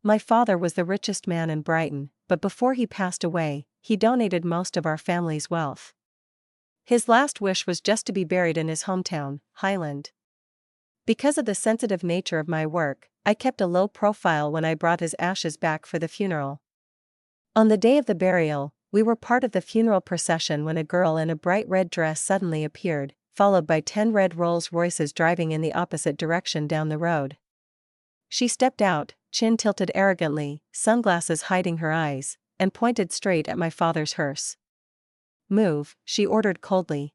My father was the richest man in Brighton, but before he passed away, he donated most of our family's wealth. His last wish was just to be buried in his hometown, Highland. Because of the sensitive nature of my work, I kept a low profile when I brought his ashes back for the funeral. On the day of the burial, we were part of the funeral procession when a girl in a bright red dress suddenly appeared, followed by 10 red Rolls-Royces driving in the opposite direction down the road. She stepped out, chin tilted arrogantly, sunglasses hiding her eyes, and pointed straight at my father's hearse. "Move," she ordered coldly.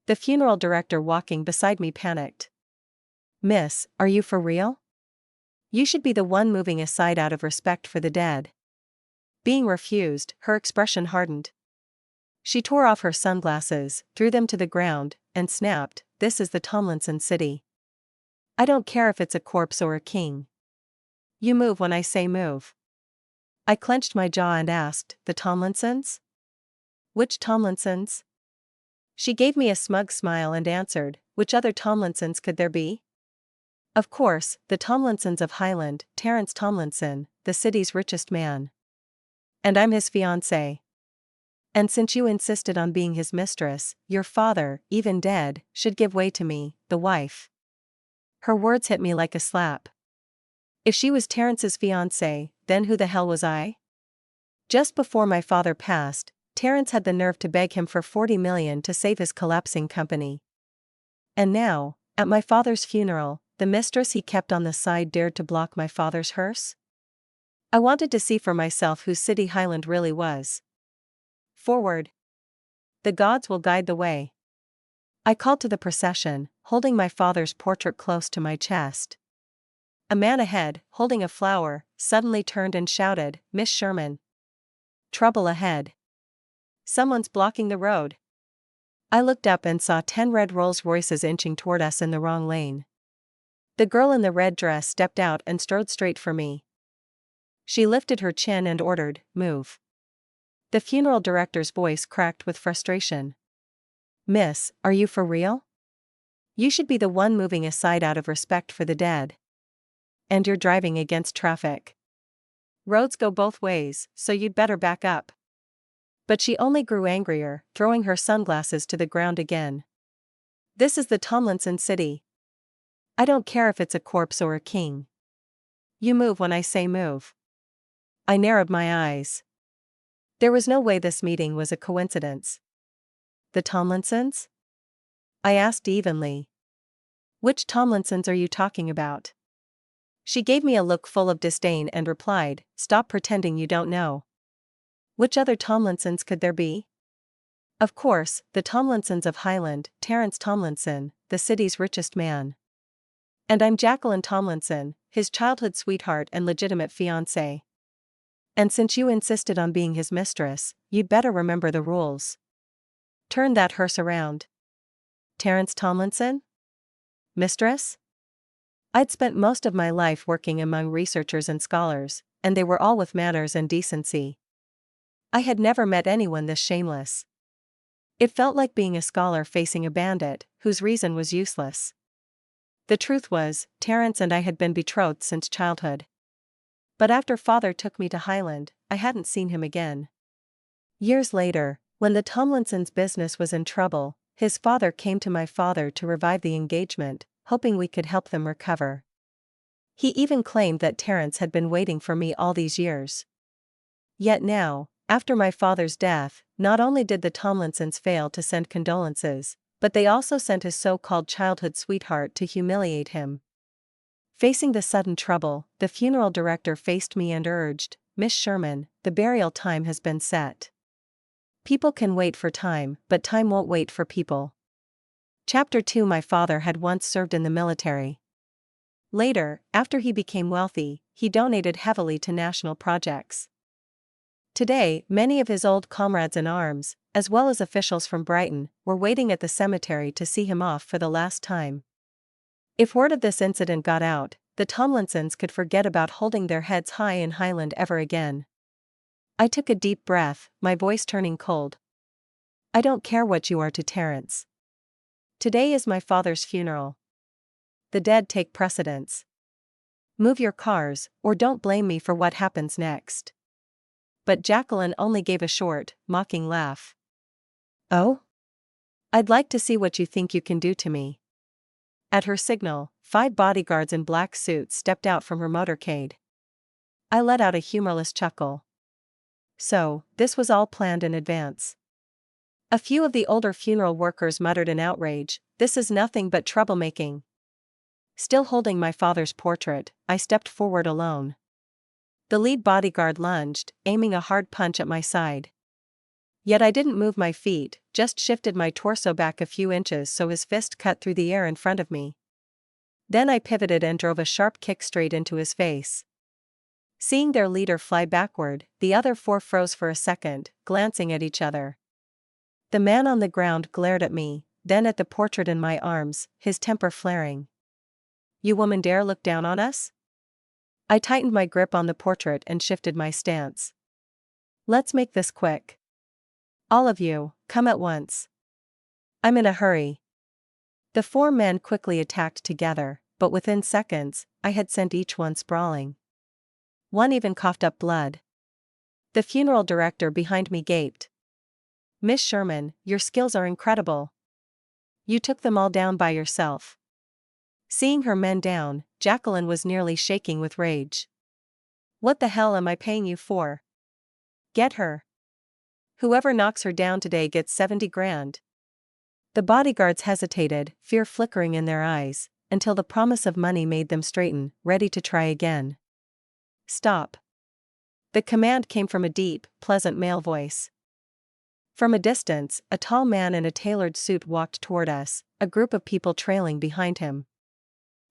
The funeral director walking beside me panicked. "Miss, are you for real? You should be the one moving aside out of respect for the dead." Being refused, her expression hardened. She tore off her sunglasses, threw them to the ground, and snapped, "This is the Tomlinson city. I don't care if it's a corpse or a king. You move when I say move." I clenched my jaw and asked, "The Tomlinsons? Which Tomlinsons?" She gave me a smug smile and answered, "Which other Tomlinsons could there be? Of course, the Tomlinsons of Highland, Terence Tomlinson, the city's richest man. And I'm his fiancée. And since you insisted on being his mistress, your father, even dead, should give way to me, the wife." Her words hit me like a slap. If she was Terence's fiancée, then who the hell was I? Just before my father passed, Terence had the nerve to beg him for 40 million to save his collapsing company. And now, at my father's funeral, the mistress he kept on the side dared to block my father's hearse? I wanted to see for myself whose city Highland really was. "Forward. The gods will guide the way." I called to the procession, holding my father's portrait close to my chest. A man ahead, holding a flower, suddenly turned and shouted, "Miss Sherman. Trouble ahead. Someone's blocking the road." I looked up and saw 10 red Rolls-Royces inching toward us in the wrong lane. The girl in the red dress stepped out and strode straight for me. She lifted her chin and ordered, "Move." The funeral director's voice cracked with frustration. "Miss, are you for real? You should be the one moving aside out of respect for the dead. And you're driving against traffic. Roads go both ways, so you'd better back up." But she only grew angrier, throwing her sunglasses to the ground again. "This is the Tomlinson city. I don't care if it's a corpse or a king. You move when I say move." I narrowed my eyes. There was no way this meeting was a coincidence. "The Tomlinsons?" I asked evenly. "Which Tomlinsons are you talking about?" She gave me a look full of disdain and replied, "Stop pretending you don't know. Which other Tomlinsons could there be? Of course, the Tomlinsons of Highland, Terence Tomlinson, the city's richest man. And I'm Jacqueline Tomlinson, his childhood sweetheart and legitimate fiancée. And since you insisted on being his mistress, you'd better remember the rules. Turn that hearse around." "Terence Tomlinson? Mistress?" I'd spent most of my life working among researchers and scholars, and they were all with manners and decency. I had never met anyone this shameless. It felt like being a scholar facing a bandit, whose reason was useless. The truth was, Terence and I had been betrothed since childhood. But after father took me to Highland, I hadn't seen him again. Years later, when the Tomlinsons' business was in trouble, his father came to my father to revive the engagement, hoping we could help them recover. He even claimed that Terence had been waiting for me all these years. Yet now, after my father's death, not only did the Tomlinsons fail to send condolences, but they also sent his so-called childhood sweetheart to humiliate him. Facing the sudden trouble, the funeral director faced me and urged, "Miss Sherman, the burial time has been set. People can wait for time, but time won't wait for people." Chapter 2. My father had once served in the military. Later, after he became wealthy, he donated heavily to national projects. Today, many of his old comrades in arms, as well as officials from Brighton, were waiting at the cemetery to see him off for the last time. If word of this incident got out, the Tomlinsons could forget about holding their heads high in Highland ever again. I took a deep breath, my voice turning cold. "I don't care what you are to Terence. Today is my father's funeral. The dead take precedence. Move your cars, or don't blame me for what happens next. But Jacqueline only gave a short, mocking laugh. Oh? I'd like to see what you think you can do to me. At her signal, 5 bodyguards in black suits stepped out from her motorcade. I let out a humorless chuckle. So, this was all planned in advance. A few of the older funeral workers muttered in outrage, "This is nothing but troublemaking." Still holding my father's portrait, I stepped forward alone. The lead bodyguard lunged, aiming a hard punch at my side. Yet I didn't move my feet, just shifted my torso back a few inches so his fist cut through the air in front of me. Then I pivoted and drove a sharp kick straight into his face. Seeing their leader fly backward, the other 4 froze for a second, glancing at each other. The man on the ground glared at me, then at the portrait in my arms, his temper flaring. "You woman dare look down on us?" I tightened my grip on the portrait and shifted my stance. "Let's make this quick. All of you, come at once. I'm in a hurry." The 4 men quickly attacked together, but within seconds, I had sent each one sprawling. One even coughed up blood. The funeral director behind me gaped. "Miss Sherman, your skills are incredible. You took them all down by yourself." Seeing her men down, Jacqueline was nearly shaking with rage. "What the hell am I paying you for? Get her. Whoever knocks her down today gets 70 grand. The bodyguards hesitated, fear flickering in their eyes, until the promise of money made them straighten, ready to try again. "Stop." The command came from a deep, pleasant male voice. From a distance, a tall man in a tailored suit walked toward us, a group of people trailing behind him.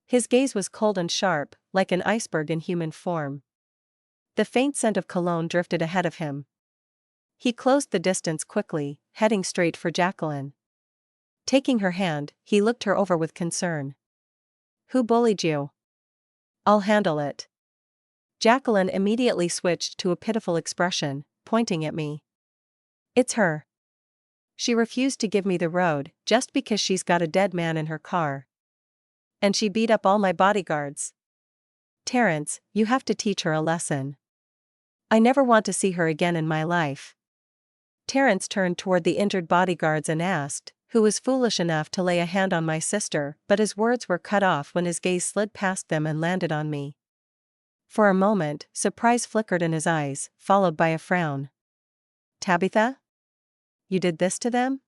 His gaze was cold and sharp, like an iceberg in human form. The faint scent of cologne drifted ahead of him. He closed the distance quickly, heading straight for Jacqueline. Taking her hand, he looked her over with concern. "Who bullied you?" "I'll handle it." Jacqueline immediately switched to a pitiful expression, pointing at me. "It's her. She refused to give me the road, just because she's got a dead man in her car. And she beat up all my bodyguards. Terrence, you have to teach her a lesson. I never want to see her again in my life." Terrence turned toward the injured bodyguards and asked, "Who was foolish enough to lay a hand on my sister?" But his words were cut off when his gaze slid past them and landed on me. For a moment, surprise flickered in his eyes, followed by a frown. "Tabitha? You did this to them?"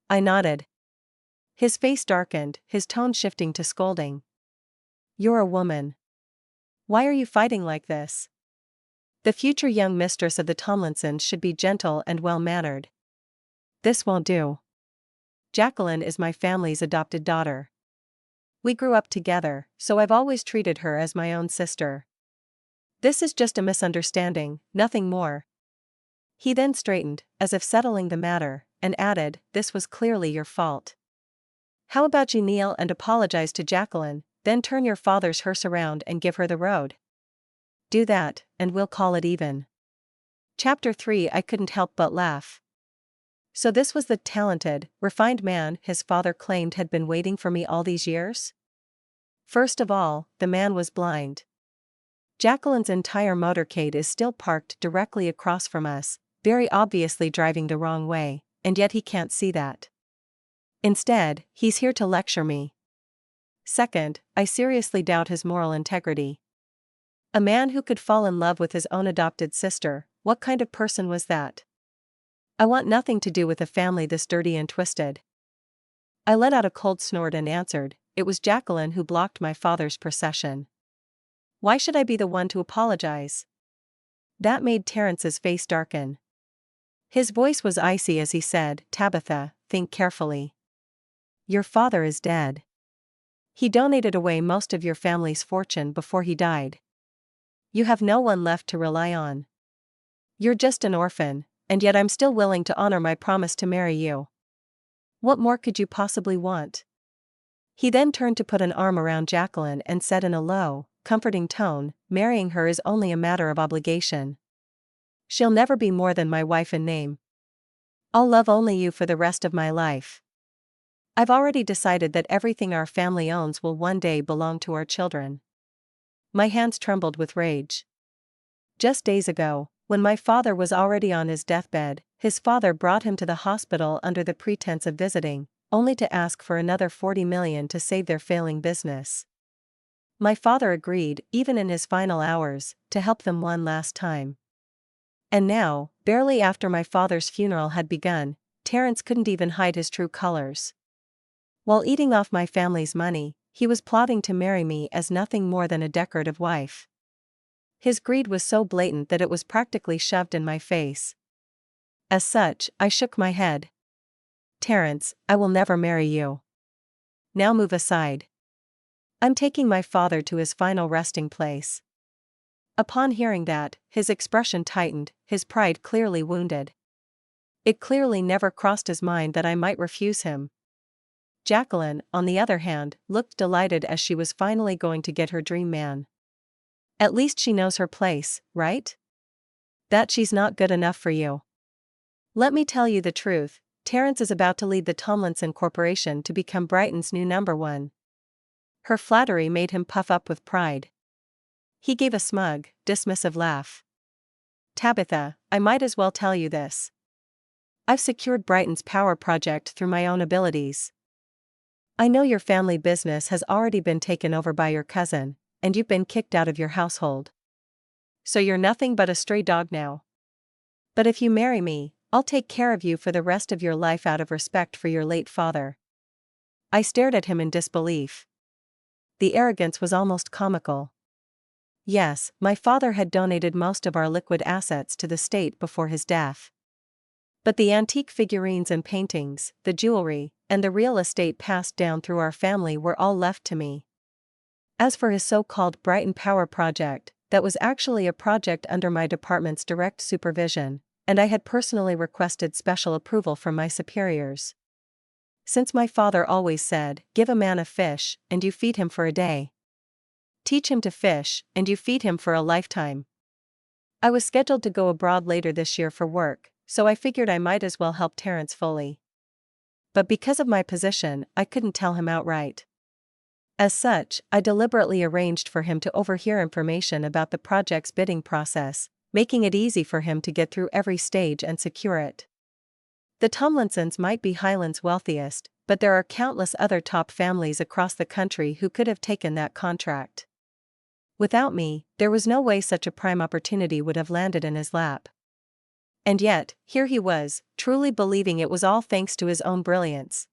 I nodded. His face darkened, his tone shifting to scolding. "You're a woman. Why are you fighting like this? The future young mistress of the Tomlinsons should be gentle and well-mannered. This won't do. Jacqueline is my family's adopted daughter. We grew up together, so I've always treated her as my own sister. This is just a misunderstanding, nothing more." He then straightened, as if settling the matter, and added, "This was clearly your fault. How about you kneel and apologize to Jacqueline, then turn your father's hearse around and give her the road? Do that, and we'll call it even." Chapter 3. I couldn't help but laugh. So this was the talented, refined man his father claimed had been waiting for me all these years? First of all, the man was blind. Jacqueline's entire motorcade is still parked directly across from us, very obviously driving the wrong way, and yet he can't see that. Instead, he's here to lecture me. Second, I seriously doubt his moral integrity. A man who could fall in love with his own adopted sister, what kind of person was that? I want nothing to do with a family this dirty and twisted. I let out a cold snort and answered, "It was Jacqueline who blocked my father's procession. Why should I be the one to apologize?" That made Terrence's face darken. His voice was icy as he said, "Tabitha, think carefully. Your father is dead. He donated away most of your family's fortune before he died. You have no one left to rely on. You're just an orphan, and yet I'm still willing to honor my promise to marry you. What more could you possibly want?" He then turned to put an arm around Jacqueline and said in a low, comforting tone, "Marrying her is only a matter of obligation. She'll never be more than my wife in name. I'll love only you for the rest of my life. I've already decided that everything our family owns will one day belong to our children." My hands trembled with rage. Just days ago, when my father was already on his deathbed, his father brought him to the hospital under the pretense of visiting, only to ask for another 40 million to save their failing business. My father agreed, even in his final hours, to help them one last time. And now, barely after my father's funeral had begun, Terence couldn't even hide his true colors. While eating off my family's money, he was plotting to marry me as nothing more than a decorative wife. His greed was so blatant that it was practically shoved in my face. As such, I shook my head. Terence, I will never marry you. Now move aside. I'm taking my father to his final resting place. Upon hearing that, his expression tightened, his pride clearly wounded. It clearly never crossed his mind that I might refuse him. Jacqueline, on the other hand, looked delighted as she was finally going to get her dream man. At least she knows her place, right? That she's not good enough for you. Let me tell you the truth, Terence is about to lead the Tomlinson Corporation to become Brighton's new #1. Her flattery made him puff up with pride. He gave a smug, dismissive laugh. Tabitha, I might as well tell you this. I've secured Brighton's power project through my own abilities. I know your family business has already been taken over by your cousin, and you've been kicked out of your household. So you're nothing but a stray dog now. But if you marry me, I'll take care of you for the rest of your life out of respect for your late father. I stared at him in disbelief. The arrogance was almost comical. Yes, my father had donated most of our liquid assets to the state before his death. But the antique figurines and paintings, the jewelry, and the real estate passed down through our family were all left to me. As for his so-called Brighton Power Project, that was actually a project under my department's direct supervision, and I had personally requested special approval from my superiors. Since my father always said, give a man a fish, and you feed him for a day. Teach him to fish, and you feed him for a lifetime. I was scheduled to go abroad later this year for work, so I figured I might as well help Terence fully. But because of my position, I couldn't tell him outright. As such, I deliberately arranged for him to overhear information about the project's bidding process, making it easy for him to get through every stage and secure it. The Tomlinsons might be Highland's wealthiest, but there are countless other top families across the country who could have taken that contract. Without me, there was no way such a prime opportunity would have landed in his lap. And yet, here he was, truly believing it was all thanks to his own brilliance.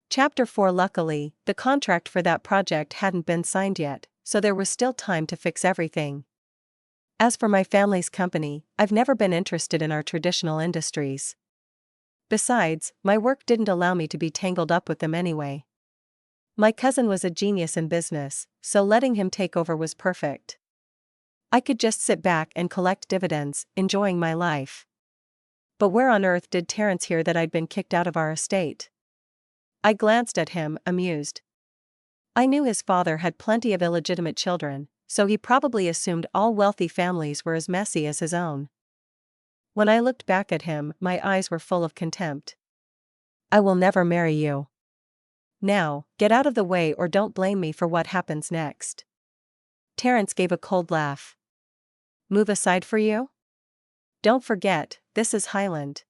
Chapter 4. Luckily, the contract for that project hadn't been signed yet, so there was still time to fix everything. As for my family's company, I've never been interested in our traditional industries. Besides, my work didn't allow me to be tangled up with them anyway. My cousin was a genius in business, so letting him take over was perfect. I could just sit back and collect dividends, enjoying my life. But where on earth did Terence hear that I'd been kicked out of our estate? I glanced at him, amused. I knew his father had plenty of illegitimate children, so he probably assumed all wealthy families were as messy as his own. When I looked back at him, my eyes were full of contempt. I will never marry you. Now, get out of the way or don't blame me for what happens next. Terence gave a cold laugh. Move aside for you? Don't forget, this is Highland.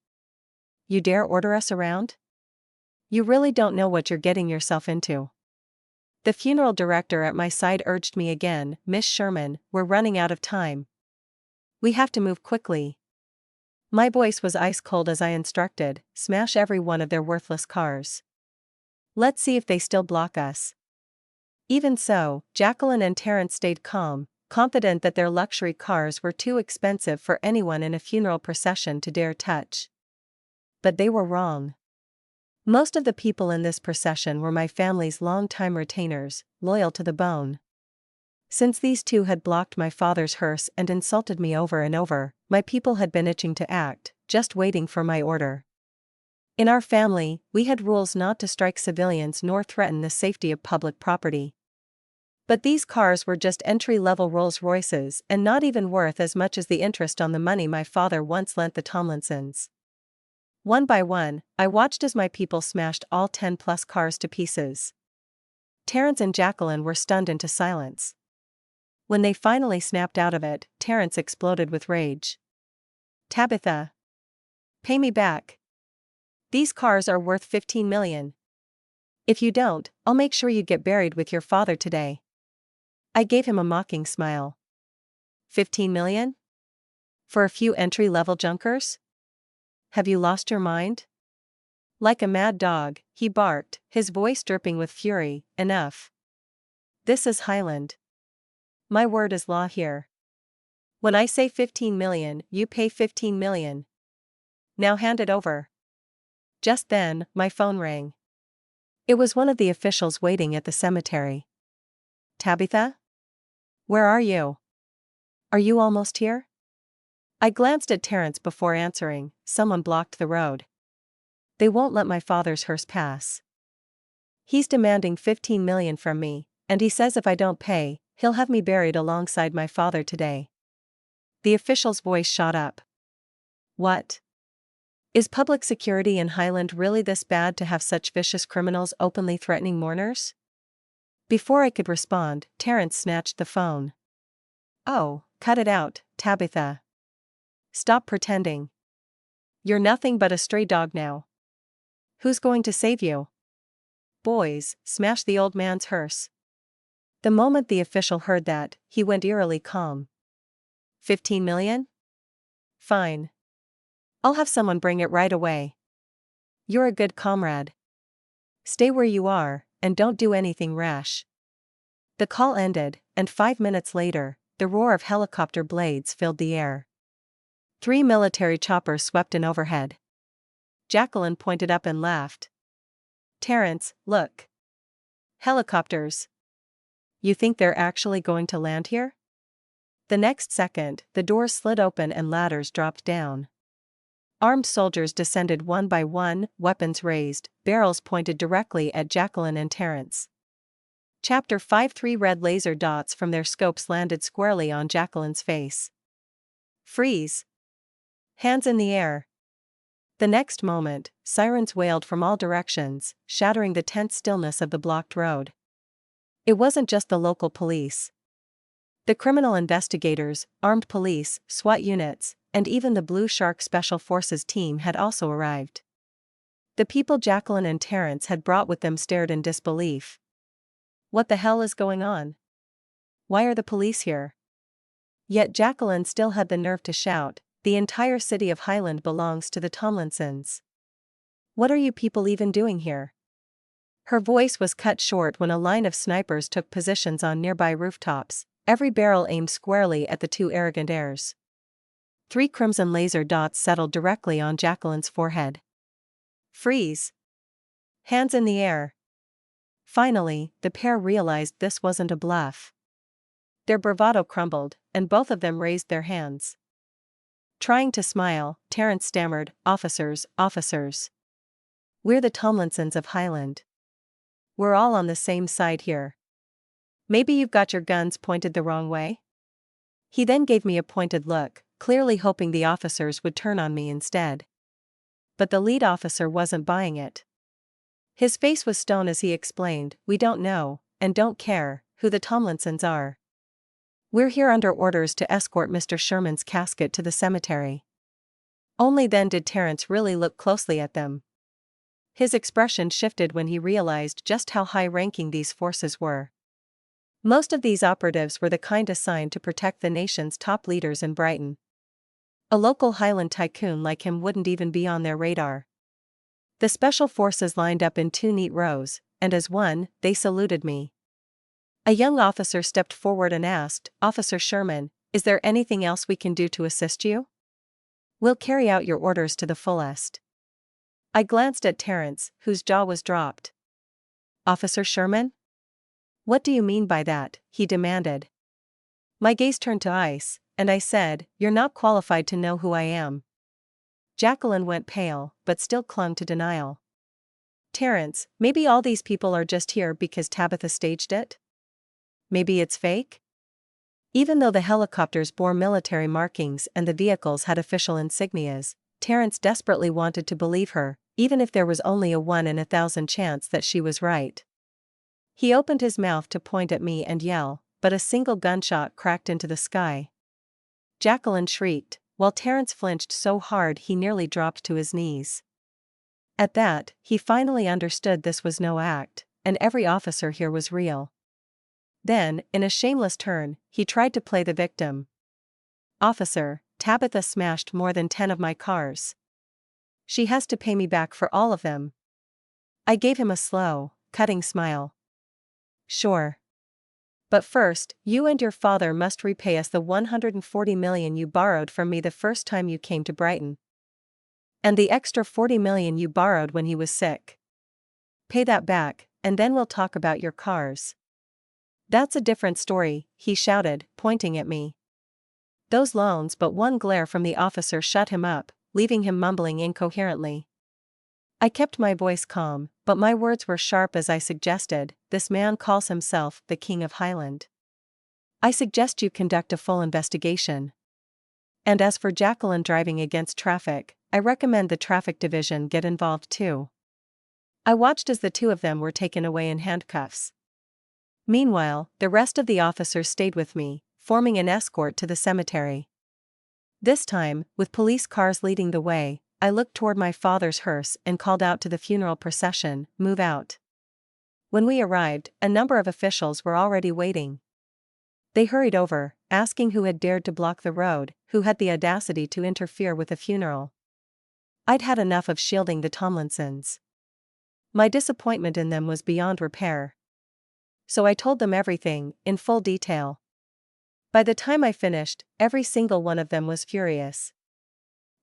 You dare order us around? You really don't know what you're getting yourself into. The funeral director at my side urged me again, Miss Sherman, we're running out of time. We have to move quickly. My voice was ice cold as I instructed, smash every one of their worthless cars. Let's see if they still block us. Even so, Jacqueline and Terence stayed calm, confident that their luxury cars were too expensive for anyone in a funeral procession to dare touch. But they were wrong. Most of the people in this procession were my family's long-time retainers, loyal to the bone. Since these two had blocked my father's hearse and insulted me over and over, my people had been itching to act, just waiting for my order. In our family, we had rules not to strike civilians nor threaten the safety of public property. But these cars were just entry-level Rolls-Royces and not even worth as much as the interest on the money my father once lent the Tomlinsons. One by one, I watched as my people smashed all 10+ cars to pieces. Terence and Jacqueline were stunned into silence. When they finally snapped out of it, Terrence exploded with rage. Tabitha! Pay me back. These cars are worth $15 million. If you don't, I'll make sure you get buried with your father today. I gave him a mocking smile. $15 million? For a few entry-level junkers? Have you lost your mind? Like a mad dog, he barked, his voice dripping with fury. Enough. This is Highland. My word is law here. When I say $15 million, you pay $15 million. Now hand it over. Just then, my phone rang. It was one of the officials waiting at the cemetery. Tabitha? Where are you? Are you almost here? I glanced at Terrence before answering. Someone blocked the road. They won't let my father's hearse pass. He's demanding $15 million from me, and he says if I don't pay, he'll have me buried alongside my father today. The official's voice shot up. What? Is public security in Highland really this bad to have such vicious criminals openly threatening mourners? Before I could respond, Terrence snatched the phone. Oh, cut it out, Tabitha. Stop pretending. You're nothing but a stray dog now. Who's going to save you? Boys, smash the old man's hearse. The moment the official heard that, he went eerily calm. $15 million? Fine. I'll have someone bring it right away. You're a good comrade. Stay where you are, and don't do anything rash. The call ended, and 5 minutes later, the roar of helicopter blades filled the air. 3 military choppers swept in overhead. Jacqueline pointed up and laughed. Terrence, look. Helicopters. You think they're actually going to land here? The next second, the doors slid open and ladders dropped down. Armed soldiers descended one by one, weapons raised, barrels pointed directly at Jacqueline and Terrence. Chapter 5. 3 red laser dots from their scopes landed squarely on Jacqueline's face. Freeze! Hands in the air! The next moment, sirens wailed from all directions, shattering the tense stillness of the blocked road. It wasn't just the local police. The criminal investigators, armed police, SWAT units, and even the Blue Shark Special Forces team had also arrived. The people Jacqueline and Terrence had brought with them stared in disbelief. What the hell is going on? Why are the police here? Yet Jacqueline still had the nerve to shout, the entire city of Highland belongs to the Tomlinsons. What are you people even doing here? Her voice was cut short when a line of snipers took positions on nearby rooftops, every barrel aimed squarely at the two arrogant heirs. 3 crimson laser dots settled directly on Jacqueline's forehead. Freeze! Hands in the air! Finally, the pair realized this wasn't a bluff. Their bravado crumbled, and both of them raised their hands. Trying to smile, Terrence stammered, "Officers, officers. We're the Tomlinsons of Highland. We're all on the same side here. Maybe you've got your guns pointed the wrong way?" He then gave me a pointed look, clearly hoping the officers would turn on me instead. But the lead officer wasn't buying it. His face was stone as he explained, "We don't know, and don't care, who the Tomlinsons are. We're here under orders to escort Mr. Sherman's casket to the cemetery." Only then did Terrence really look closely at them. His expression shifted when he realized just how high-ranking these forces were. Most of these operatives were the kind assigned to protect the nation's top leaders in Brighton. A local Highland tycoon like him wouldn't even be on their radar. The special forces lined up in 2 neat rows, and as one, they saluted me. A young officer stepped forward and asked, "Officer Sherman, is there anything else we can do to assist you?" "We'll carry out your orders to the fullest." I glanced at Terrence, whose jaw was dropped. "Officer Sherman? What do you mean by that?" he demanded. My gaze turned to ice, and I said, "You're not qualified to know who I am." Jacqueline went pale, but still clung to denial. "Terrence, maybe all these people are just here because Tabitha staged it? Maybe it's fake?" Even though the helicopters bore military markings and the vehicles had official insignias, Terrence desperately wanted to believe her, even if there was only a 1 in 1,000 chance that she was right. He opened his mouth to point at me and yell, but a single gunshot cracked into the sky. Jacqueline shrieked, while Terence flinched so hard he nearly dropped to his knees. At that, he finally understood this was no act, and every officer here was real. Then, in a shameless turn, he tried to play the victim. "Officer, Tabitha smashed more than 10 of my cars. She has to pay me back for all of them." I gave him a slow, cutting smile. "Sure. But first, you and your father must repay us the $140 million you borrowed from me the first time you came to Brighton. And the extra $40 million you borrowed when he was sick. Pay that back, and then we'll talk about your cars." "That's a different story," he shouted, pointing at me. Those loans, but one glare from the officer shut him up, leaving him mumbling incoherently. I kept my voice calm, but my words were sharp as I suggested, "This man calls himself the King of Highland. I suggest you conduct a full investigation. And as for Jacqueline driving against traffic, I recommend the traffic division get involved too." I watched as the two of them were taken away in handcuffs. Meanwhile, the rest of the officers stayed with me, forming an escort to the cemetery. This time, with police cars leading the way, I looked toward my father's hearse and called out to the funeral procession, "Move out." When we arrived, a number of officials were already waiting. They hurried over, asking who had dared to block the road, who had the audacity to interfere with a funeral. I'd had enough of shielding the Tomlinsons. My disappointment in them was beyond repair. So I told them everything, in full detail. By the time I finished, every single one of them was furious.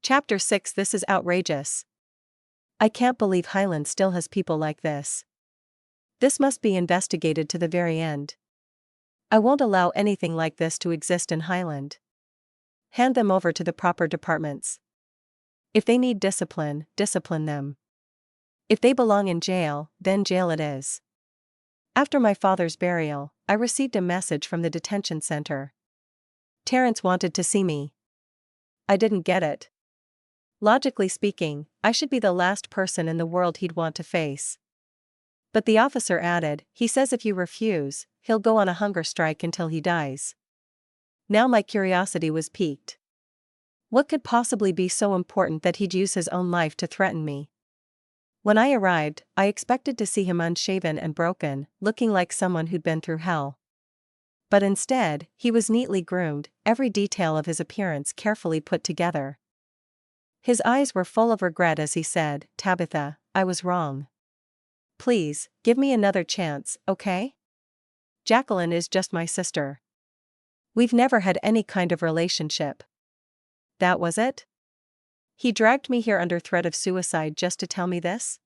Chapter 6. This is outrageous. I can't believe Highland still has people like this. This must be investigated to the very end. I won't allow anything like this to exist in Highland. Hand them over to the proper departments. If they need discipline, discipline them. If they belong in jail, then jail it is. After my father's burial, I received a message from the detention center. Terence wanted to see me. I didn't get it. Logically speaking, I should be the last person in the world he'd want to face. But the officer added, "He says if you refuse, he'll go on a hunger strike until he dies." Now my curiosity was piqued. What could possibly be so important that he'd use his own life to threaten me? When I arrived, I expected to see him unshaven and broken, looking like someone who'd been through hell. But instead, he was neatly groomed, every detail of his appearance carefully put together. His eyes were full of regret as he said, "Tabitha, I was wrong. Please, give me another chance, okay? Jacqueline is just my sister. We've never had any kind of relationship." That was it? He dragged me here under threat of suicide just to tell me this?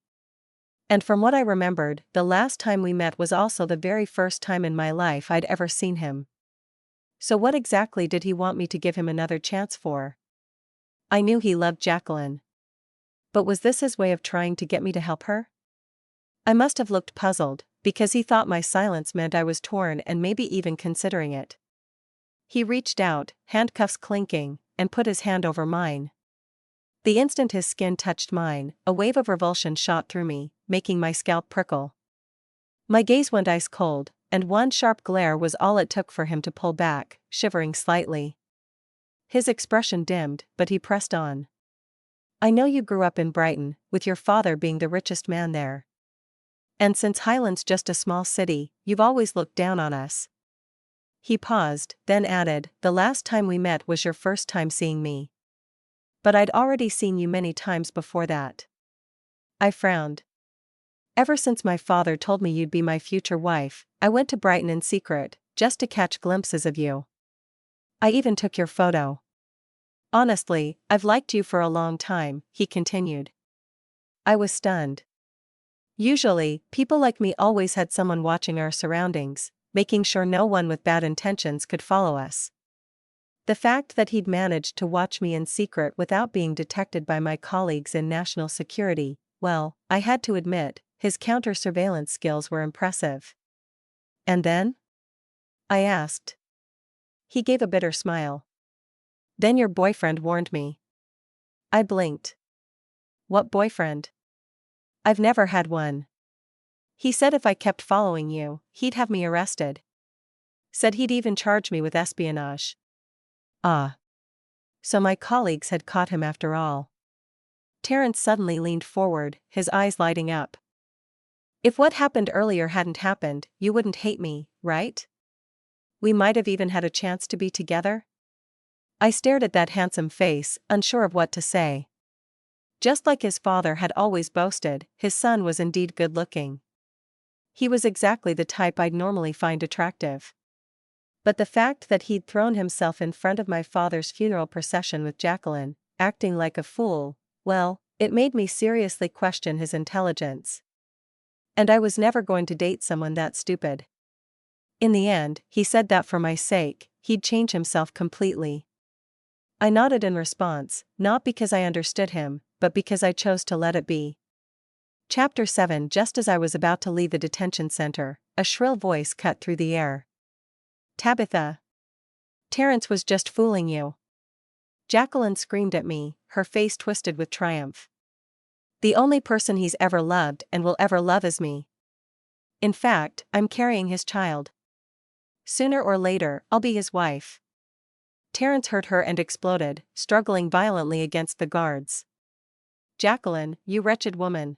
And from what I remembered, the last time we met was also the very first time in my life I'd ever seen him. So what exactly did he want me to give him another chance for? I knew he loved Jacqueline. But was this his way of trying to get me to help her? I must have looked puzzled, because he thought my silence meant I was torn and maybe even considering it. He reached out, handcuffs clinking, and put his hand over mine. The instant his skin touched mine, a wave of revulsion shot through me, making my scalp prickle. My gaze went ice cold, and one sharp glare was all it took for him to pull back, shivering slightly. His expression dimmed, but he pressed on. "I know you grew up in Brighton, with your father being the richest man there. And since Highland's just a small city, you've always looked down on us." He paused, then added, "The last time we met was your first time seeing me. But I'd already seen you many times before that." I frowned. "Ever since my father told me you'd be my future wife, I went to Brighton in secret, just to catch glimpses of you. I even took your photo. Honestly, I've liked you for a long time," he continued. I was stunned. Usually, people like me always had someone watching our surroundings, making sure no one with bad intentions could follow us. The fact that he'd managed to watch me in secret without being detected by my colleagues in national security, well, I had to admit, his counter-surveillance skills were impressive. "And then?" I asked. He gave a bitter smile. "Then your boyfriend warned me." I blinked. "What boyfriend?" "I've never had one. He said if I kept following you, he'd have me arrested." Said he'd even charge me with espionage. Ah. So my colleagues had caught him after all. Terrence suddenly leaned forward, his eyes lighting up. If what happened earlier hadn't happened, you wouldn't hate me, right? We might have even had a chance to be together? I stared at that handsome face, unsure of what to say. Just like his father had always boasted, his son was indeed good-looking. He was exactly the type I'd normally find attractive. But the fact that he'd thrown himself in front of my father's funeral procession with Jacqueline, acting like a fool, well, it made me seriously question his intelligence. And I was never going to date someone that stupid. In the end, he said that for my sake, he'd change himself completely. I nodded in response, not because I understood him, but because I chose to let it be. Chapter 7. Just as I was about to leave the detention center, a shrill voice cut through the air. Tabitha. Terrence was just fooling you. Jacqueline screamed at me, her face twisted with triumph. The only person he's ever loved and will ever love is me. In fact, I'm carrying his child. Sooner or later, I'll be his wife. Terrence heard her and exploded, struggling violently against the guards. Jacqueline, you wretched woman.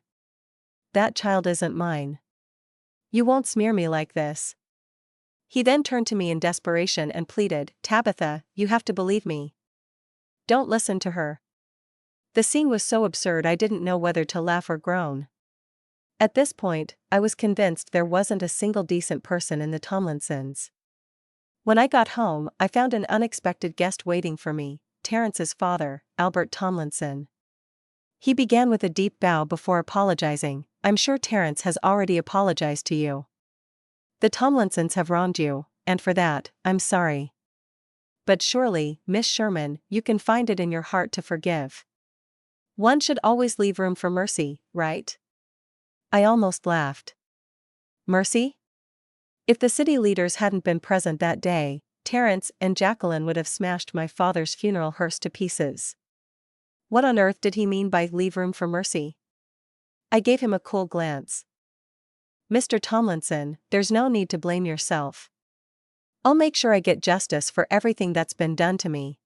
That child isn't mine. You won't smear me like this. He then turned to me in desperation and pleaded, Tabitha, you have to believe me. Don't listen to her. The scene was so absurd I didn't know whether to laugh or groan. At this point, I was convinced there wasn't a single decent person in the Tomlinsons. When I got home, I found an unexpected guest waiting for me, Terrence's father, Albert Tomlinson. He began with a deep bow before apologizing. I'm sure Terrence has already apologized to you. The Tomlinsons have wronged you, and for that, I'm sorry. But surely, Miss Sherman, you can find it in your heart to forgive. One should always leave room for mercy, right? I almost laughed. Mercy? If the city leaders hadn't been present that day, Terrence and Jacqueline would have smashed my father's funeral hearse to pieces. What on earth did he mean by leave room for mercy? I gave him a cool glance. Mr. Tomlinson, there's no need to blame yourself. I'll make sure I get justice for everything that's been done to me.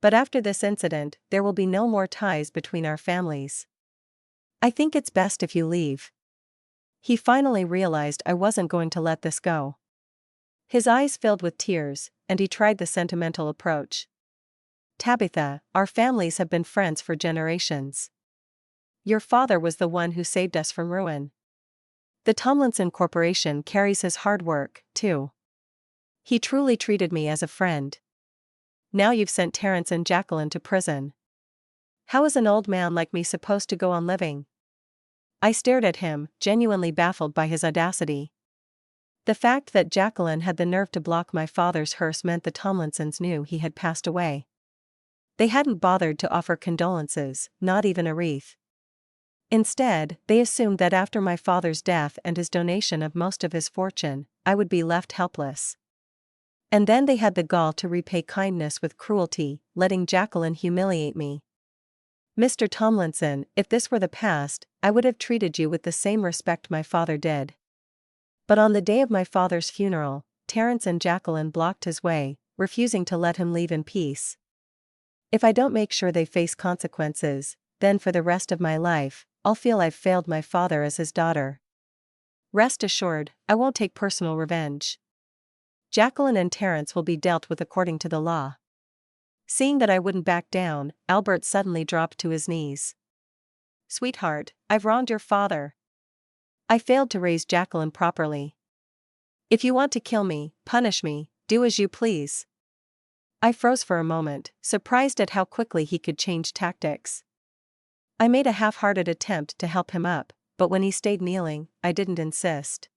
But after this incident, there will be no more ties between our families. I think it's best if you leave. He finally realized I wasn't going to let this go. His eyes filled with tears, and he tried the sentimental approach. Tabitha, our families have been friends for generations. Your father was the one who saved us from ruin. The Tomlinson Corporation carries his hard work, too. He truly treated me as a friend. Now you've sent Terrence and Jacqueline to prison. How is an old man like me supposed to go on living? I stared at him, genuinely baffled by his audacity. The fact that Jacqueline had the nerve to block my father's hearse meant the Tomlinsons knew he had passed away. They hadn't bothered to offer condolences, not even a wreath. Instead, they assumed that after my father's death and his donation of most of his fortune, I would be left helpless. And then they had the gall to repay kindness with cruelty, letting Jacqueline humiliate me. Mr. Tomlinson, if this were the past, I would have treated you with the same respect my father did. But on the day of my father's funeral, Terrence and Jacqueline blocked his way, refusing to let him leave in peace. If I don't make sure they face consequences, then for the rest of my life, I'll feel I've failed my father as his daughter. Rest assured, I won't take personal revenge. Jacqueline and Terrence will be dealt with according to the law. Seeing that I wouldn't back down, Albert suddenly dropped to his knees. Sweetheart, I've wronged your father. I failed to raise Jacqueline properly. If you want to kill me, punish me, do as you please. I froze for a moment, surprised at how quickly he could change tactics. I made a half-hearted attempt to help him up, but when he stayed kneeling, I didn't insist.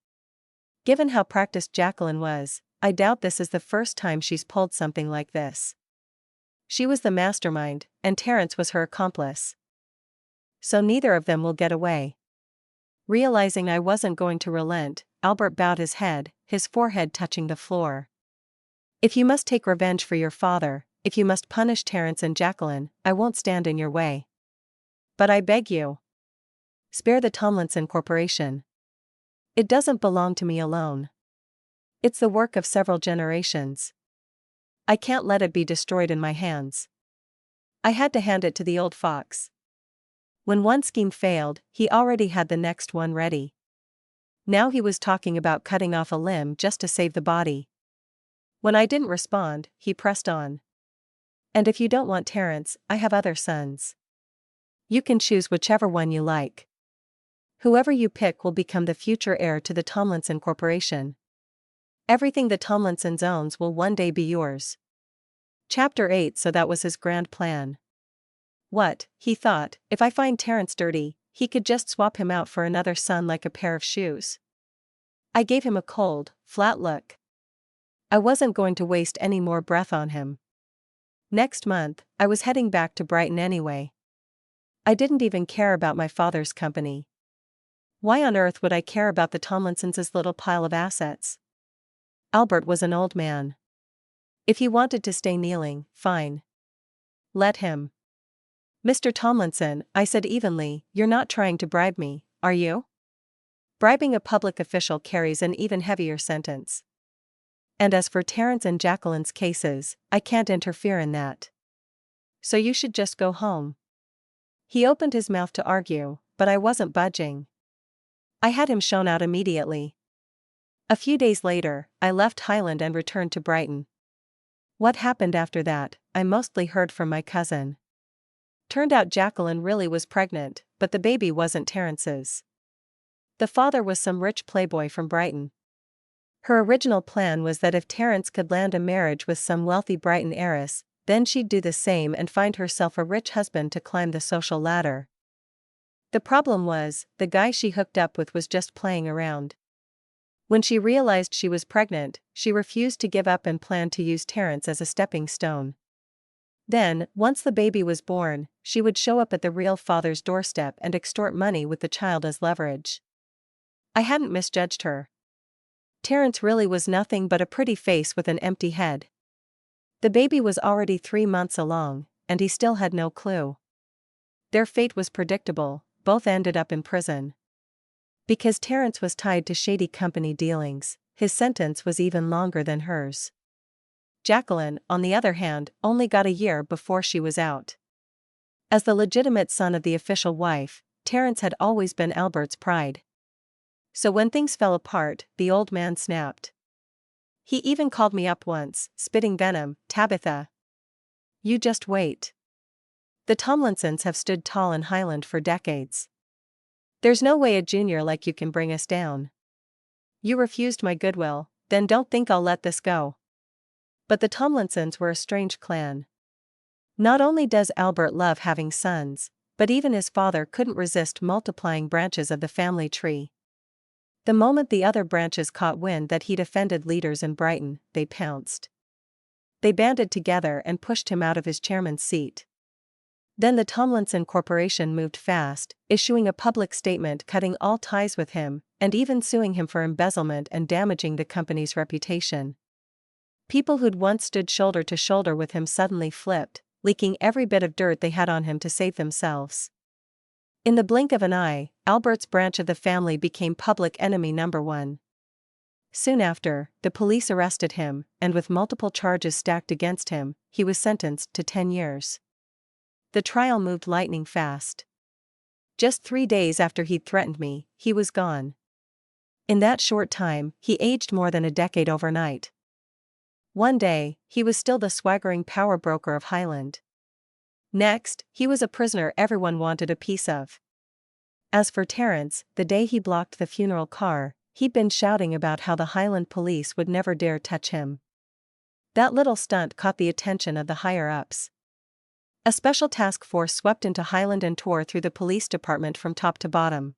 Given how practiced Jacqueline was, I doubt this is the first time she's pulled something like this. She was the mastermind, and Terrence was her accomplice. So neither of them will get away. Realizing I wasn't going to relent, Albert bowed his head, his forehead touching the floor. If you must take revenge for your father, if you must punish Terrence and Jacqueline, I won't stand in your way. But I beg you. Spare the Tomlinson Corporation. It doesn't belong to me alone. It's the work of several generations. I can't let it be destroyed in my hands. I had to hand it to the old fox. When one scheme failed, he already had the next one ready. Now he was talking about cutting off a limb just to save the body. When I didn't respond, he pressed on. And if you don't want Terrence, I have other sons. You can choose whichever one you like. Whoever you pick will become the future heir to the Tomlinson Corporation. Everything the Tomlinsons owns will one day be yours. Chapter 8. So that was his grand plan. What, he thought, if I find Terrence dirty, he could just swap him out for another son like a pair of shoes. I gave him a cold, flat look. I wasn't going to waste any more breath on him. Next month, I was heading back to Brighton anyway. I didn't even care about my father's company. Why on earth would I care about the Tomlinsons' little pile of assets? Albert was an old man. If he wanted to stay kneeling, fine. Let him. Mr. Tomlinson, I said evenly, you're not trying to bribe me, are you? Bribing a public official carries an even heavier sentence. And as for Terrence and Jacqueline's cases, I can't interfere in that. So you should just go home. He opened his mouth to argue, but I wasn't budging. I had him shown out immediately. A few days later, I left Highland and returned to Brighton. What happened after that, I mostly heard from my cousin. Turned out Jacqueline really was pregnant, but the baby wasn't Terrence's. The father was some rich playboy from Brighton. Her original plan was that if Terrence could land a marriage with some wealthy Brighton heiress, then she'd do the same and find herself a rich husband to climb the social ladder. The problem was, the guy she hooked up with was just playing around. When she realized she was pregnant, she refused to give up and planned to use Terrence as a stepping stone. Then, once the baby was born, she would show up at the real father's doorstep and extort money with the child as leverage. I hadn't misjudged her. Terrence really was nothing but a pretty face with an empty head. The baby was already 3 months along, and he still had no clue. Their fate was predictable, both ended up in prison. Because Terrence was tied to shady company dealings, his sentence was even longer than hers. Jacqueline, on the other hand, only got a year before she was out. As the legitimate son of the official wife, Terrence had always been Albert's pride. So when things fell apart, the old man snapped. He even called me up once, spitting venom, Tabitha. You just wait. The Tomlinsons have stood tall in Highland for decades. There's no way a junior like you can bring us down. You refused my goodwill, then don't think I'll let this go. But the Tomlinsons were a strange clan. Not only does Albert love having sons, but even his father couldn't resist multiplying branches of the family tree. The moment the other branches caught wind that he'd offended leaders in Brighton, they pounced. They banded together and pushed him out of his chairman's seat. Then the Tomlinson Corporation moved fast, issuing a public statement cutting all ties with him, and even suing him for embezzlement and damaging the company's reputation. People who'd once stood shoulder to shoulder with him suddenly flipped, leaking every bit of dirt they had on him to save themselves. In the blink of an eye, Albert's branch of the family became public enemy number one. Soon after, the police arrested him, and with multiple charges stacked against him, he was sentenced to 10 years. The trial moved lightning fast. Just 3 days after he'd threatened me, he was gone. In that short time, he aged more than a decade overnight. One day, he was still the swaggering power broker of Highland. Next, he was a prisoner everyone wanted a piece of. As for Terrence, the day he blocked the funeral car, he'd been shouting about how the Highland police would never dare touch him. That little stunt caught the attention of the higher-ups. A special task force swept into Highland and tore through the police department from top to bottom.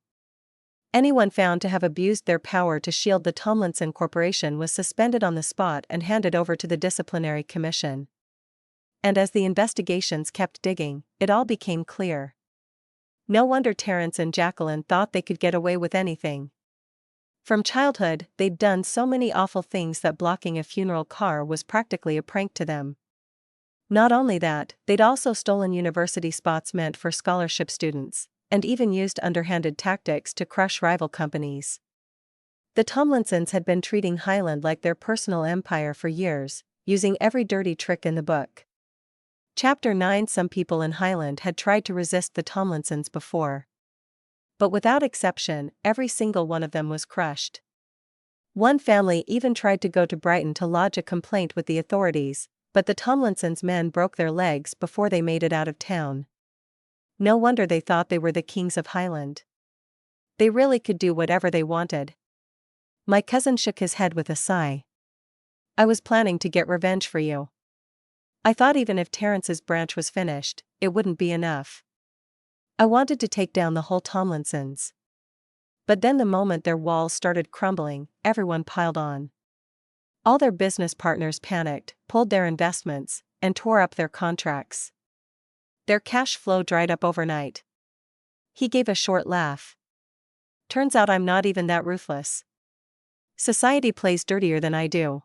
Anyone found to have abused their power to shield the Tomlinson Corporation was suspended on the spot and handed over to the disciplinary commission. And as the investigations kept digging, it all became clear. No wonder Terrence and Jacqueline thought they could get away with anything. From childhood, they'd done so many awful things that blocking a funeral car was practically a prank to them. Not only that, they'd also stolen university spots meant for scholarship students, and even used underhanded tactics to crush rival companies. The Tomlinsons had been treating Highland like their personal empire for years, using every dirty trick in the book. Chapter 9. Some people in Highland had tried to resist the Tomlinsons before. But without exception, every single one of them was crushed. One family even tried to go to Brighton to lodge a complaint with the authorities, but the Tomlinsons' men broke their legs before they made it out of town. No wonder they thought they were the kings of Highland. They really could do whatever they wanted. My cousin shook his head with a sigh. I was planning to get revenge for you. I thought even if Terrence's branch was finished, it wouldn't be enough. I wanted to take down the whole Tomlinsons. But then the moment their walls started crumbling, everyone piled on. All their business partners panicked, pulled their investments, and tore up their contracts. Their cash flow dried up overnight. He gave a short laugh. Turns out I'm not even that ruthless. Society plays dirtier than I do.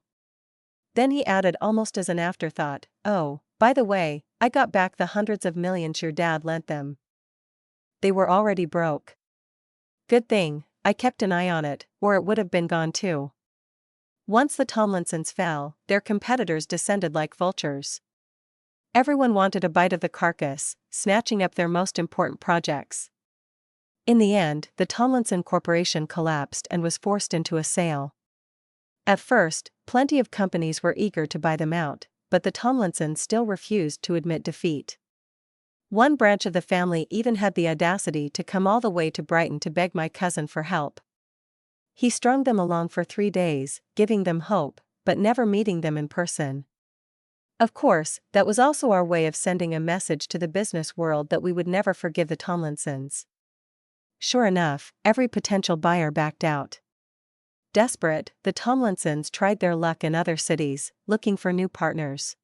Then he added almost as an afterthought, oh, by the way, I got back the hundreds of millions your dad lent them. They were already broke. Good thing, I kept an eye on it, or it would have been gone too. Once the Tomlinsons fell, their competitors descended like vultures. Everyone wanted a bite of the carcass, snatching up their most important projects. In the end, the Tomlinson Corporation collapsed and was forced into a sale. At first, plenty of companies were eager to buy them out, but the Tomlinsons still refused to admit defeat. One branch of the family even had the audacity to come all the way to Brighton to beg my cousin for help. He strung them along for 3 days, giving them hope, but never meeting them in person. Of course, that was also our way of sending a message to the business world that we would never forgive the Tomlinsons. Sure enough, every potential buyer backed out. Desperate, the Tomlinsons tried their luck in other cities, looking for new partners.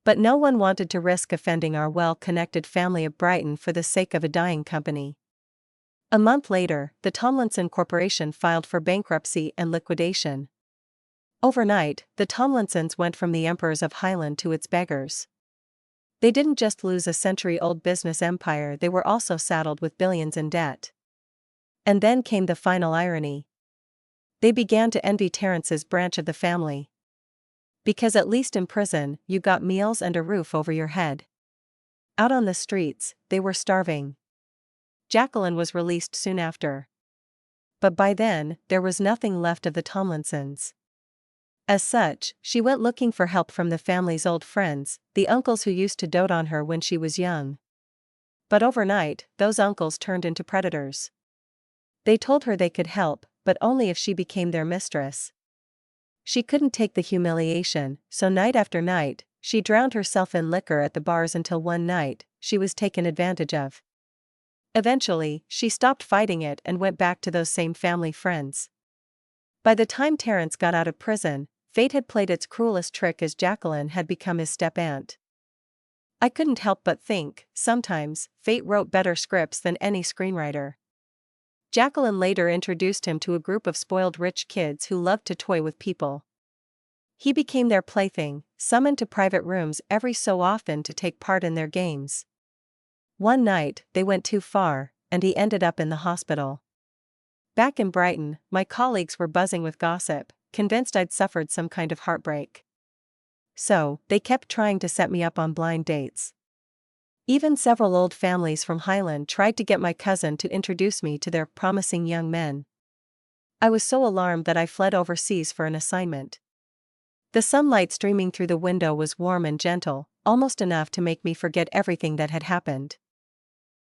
But no one wanted to risk offending our well-connected family of Brighton for the sake of a dying company. A month later, the Tomlinson Corporation filed for bankruptcy and liquidation. Overnight, the Tomlinsons went from the emperors of Highland to its beggars. They didn't just lose a century-old business empire, they were also saddled with billions in debt. And then came the final irony. They began to envy Terrence's branch of the family. Because at least in prison, you got meals and a roof over your head. Out on the streets, they were starving. Jacqueline was released soon after. But by then, there was nothing left of the Tomlinsons. As such, she went looking for help from the family's old friends, the uncles who used to dote on her when she was young. But overnight, those uncles turned into predators. They told her they could help, but only if she became their mistress. She couldn't take the humiliation, so night after night, she drowned herself in liquor at the bars until one night, she was taken advantage of. Eventually, she stopped fighting it and went back to those same family friends. By the time Terrence got out of prison, fate had played its cruelest trick as Jacqueline had become his step-aunt. I couldn't help but think, sometimes, fate wrote better scripts than any screenwriter. Jacqueline later introduced him to a group of spoiled rich kids who loved to toy with people. He became their plaything, summoned to private rooms every so often to take part in their games. One night, they went too far, and he ended up in the hospital. Back in Brighton, my colleagues were buzzing with gossip, convinced I'd suffered some kind of heartbreak. So, they kept trying to set me up on blind dates. Even several old families from Highland tried to get my cousin to introduce me to their promising young men. I was so alarmed that I fled overseas for an assignment. The sunlight streaming through the window was warm and gentle, almost enough to make me forget everything that had happened.